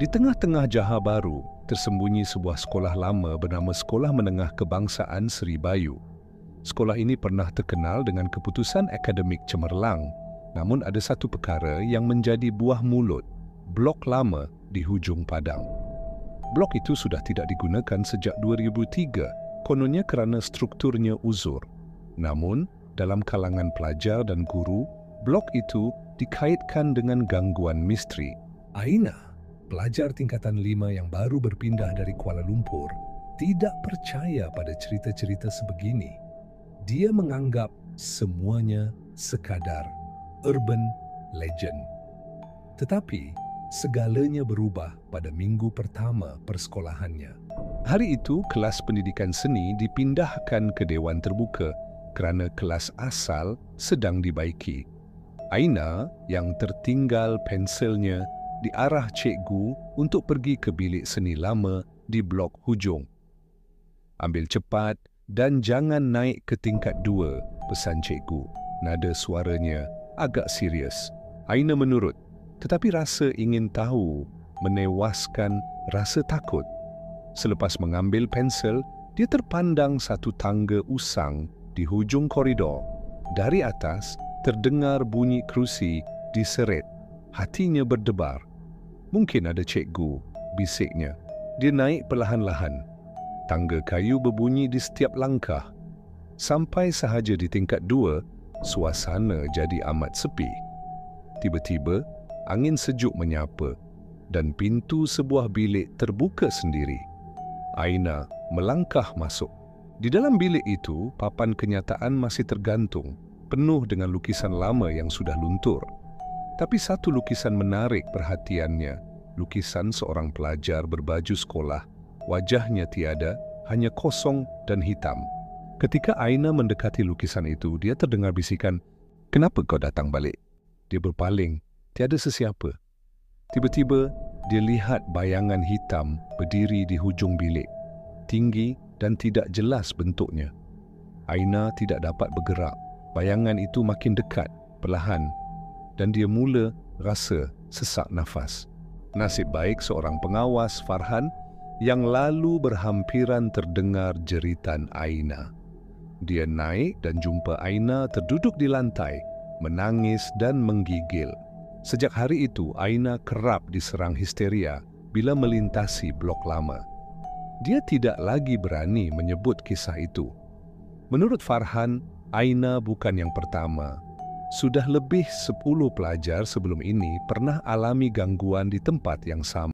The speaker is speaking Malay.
Di tengah-tengah Johor Bahru, tersembunyi sebuah sekolah lama bernama Sekolah Menengah Kebangsaan Seri Bayu. Sekolah ini pernah terkenal dengan keputusan akademik cemerlang, namun ada satu perkara yang menjadi buah mulut, blok lama di hujung padang. Blok itu sudah tidak digunakan sejak 2003, kononnya kerana strukturnya uzur. Namun, dalam kalangan pelajar dan guru, blok itu dikaitkan dengan gangguan misteri. Aina, pelajar tingkatan 5 yang baru berpindah dari Kuala Lumpur, tidak percaya pada cerita-cerita sebegini. Dia menganggap semuanya sekadar urban legend. Tetapi, segalanya berubah pada minggu pertama persekolahannya. Hari itu, kelas pendidikan seni dipindahkan ke Dewan Terbuka kerana kelas asal sedang dibaiki. Aina yang tertinggal pensilnya diarah cikgu untuk pergi ke bilik seni lama di blok hujung. Ambil cepat dan jangan naik ke tingkat 2, pesan cikgu. Nada suaranya agak serius. Aina menurut, tetapi rasa ingin tahu menewaskan rasa takut. Selepas mengambil pensel, dia terpandang satu tangga usang di hujung koridor. Dari atas, terdengar bunyi kerusi diseret. Hatinya berdebar. Mungkin ada cikgu, bisiknya. Dia naik perlahan-lahan. Tangga kayu berbunyi di setiap langkah. Sampai sahaja di tingkat 2, suasana jadi amat sepi. Tiba-tiba, angin sejuk menyapa dan pintu sebuah bilik terbuka sendiri. Aina melangkah masuk. Di dalam bilik itu, papan kenyataan masih tergantung, penuh dengan lukisan lama yang sudah luntur. Tapi satu lukisan menarik perhatiannya, lukisan seorang pelajar berbaju sekolah. Wajahnya tiada, hanya kosong dan hitam. Ketika Aina mendekati lukisan itu, dia terdengar bisikan, "Kenapa kau datang balik?" Dia berpaling, tiada sesiapa. Tiba-tiba, dia lihat bayangan hitam berdiri di hujung bilik, tinggi dan tidak jelas bentuknya. Aina tidak dapat bergerak. Bayangan itu makin dekat, perlahan, dan dia mula rasa sesak nafas. Nasib baik seorang pengawas, Farhan, yang lalu berhampiran terdengar jeritan Aina. Dia naik dan jumpa Aina terduduk di lantai, menangis dan menggigil. Sejak hari itu, Aina kerap diserang histeria bila melintasi blok lama. Dia tidak lagi berani menyebut kisah itu. Menurut Farhan, Aina bukan yang pertama. Sudah lebih 10 pelajar sebelum ini pernah alami gangguan di tempat yang sama.